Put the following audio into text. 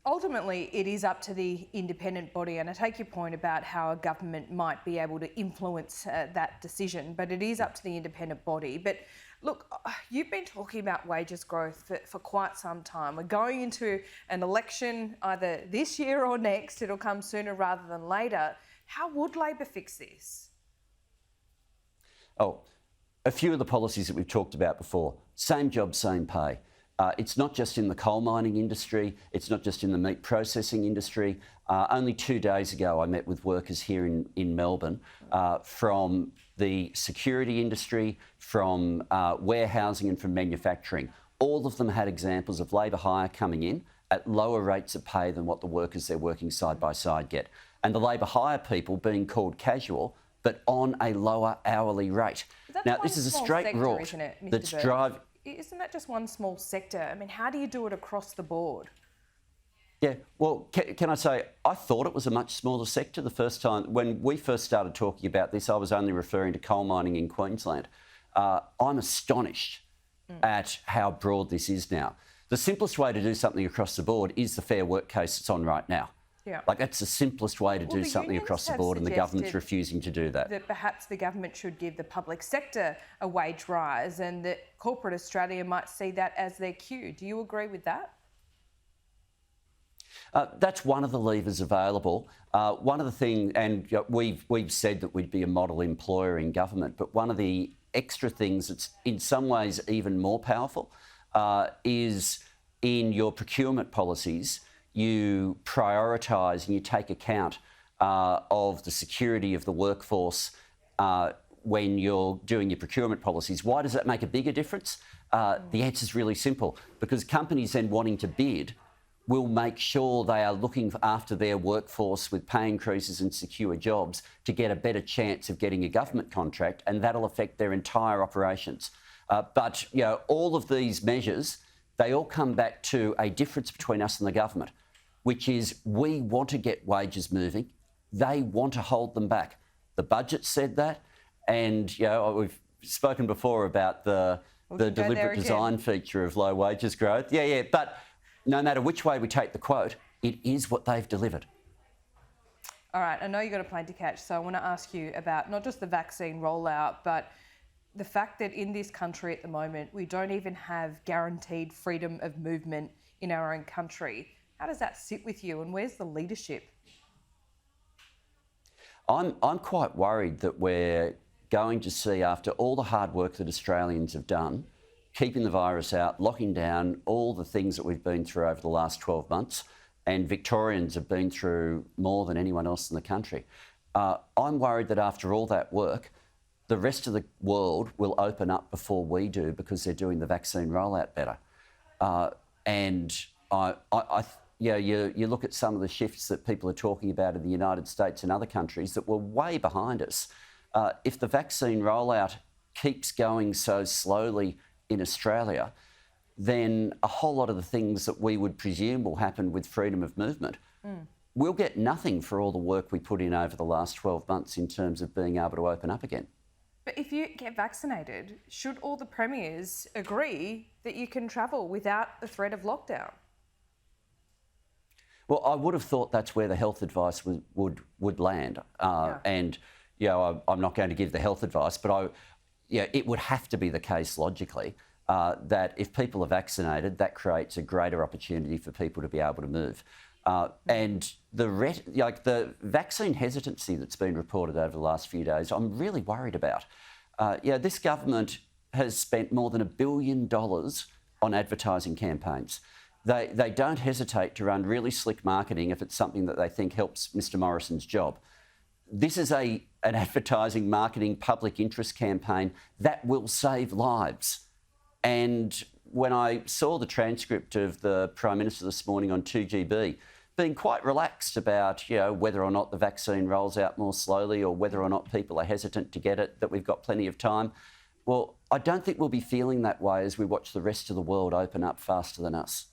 Ultimately, it is up to the independent body, and I take your point about how a government might be able to influence that decision, but it is up to the independent body. But look, you've been talking about wages growth for quite some time. We're going into an election either this year or next. It'll come sooner rather than later. How would Labor fix this? Oh, a few of the policies that we've talked about before. Same job, same pay. It's not just in the coal mining industry, it's not just in the meat processing industry. Only 2 days ago I met with workers here in Melbourne from the security industry, from warehousing and from manufacturing. All of them had examples of labour hire coming in at lower rates of pay than what the workers they're working side by side get. And the labour hire people being called casual, but on a lower hourly rate. Now, this is a straight route that's driving... Isn't that just one small sector? I mean, how do you do it across the board? Yeah, well, can I say, I thought it was a much smaller sector the first time. When we first started talking about this, I was only referring to coal mining in Queensland. I'm astonished at how broad this is now. The simplest way to do something across the board is the Fair Work case that's on right now. Yeah. Like, that's the simplest way to do something across the board, and the government's refusing to do that. That perhaps the government should give the public sector a wage rise, and that corporate Australia might see that as their cue. Do you agree with that? That's one of the levers available. One of the things, and we've said that we'd be a model employer in government, but one of the extra things that's in some ways even more powerful is in your procurement policies. You prioritise and you take account of the security of the workforce when you're doing your procurement policies. Why does that make a bigger difference? The answer is really simple, because companies then wanting to bid will make sure they are looking after their workforce with pay increases and secure jobs to get a better chance of getting a government contract, and that'll affect their entire operations. But all of these measures, they all come back to a difference between us and the government, which is we want to get wages moving. They want to hold them back. The budget said that, and we've spoken before about the deliberate design feature of low wages growth. Yeah, but no matter which way we take the quote, it is what they've delivered. All right, I know you've got a plane to catch, so I want to ask you about not just the vaccine rollout, but the fact that in this country at the moment, we don't even have guaranteed freedom of movement in our own country. How does that sit with you, and where's the leadership? I'm quite worried that we're going to see, after all the hard work that Australians have done, keeping the virus out, locking down, all the things that we've been through over the last 12 months, and Victorians have been through more than anyone else in the country. I'm worried that after all that work, the rest of the world will open up before we do, because they're doing the vaccine rollout better. You look at some of the shifts that people are talking about in the United States and other countries that were way behind us. If the vaccine rollout keeps going so slowly in Australia, then a whole lot of the things that we would presume will happen with freedom of movement, we'll get nothing for all the work we put in over the last 12 months in terms of being able to open up again. But if you get vaccinated, should all the premiers agree that you can travel without the threat of lockdown? Well, I would have thought that's where the health advice would land. And, I'm not going to give the health advice, but it would have to be the case logically that if people are vaccinated, that creates a greater opportunity for people to be able to move. And the vaccine hesitancy that's been reported over the last few days, I'm really worried about. This government has spent more than $1 billion on advertising campaigns. They don't hesitate to run really slick marketing if it's something that they think helps Mr Morrison's job. This is an advertising, marketing, public interest campaign that will save lives. And when I saw the transcript of the Prime Minister this morning on 2GB, being quite relaxed about whether or not the vaccine rolls out more slowly or whether or not people are hesitant to get it, that we've got plenty of time. Well, I don't think we'll be feeling that way as we watch the rest of the world open up faster than us.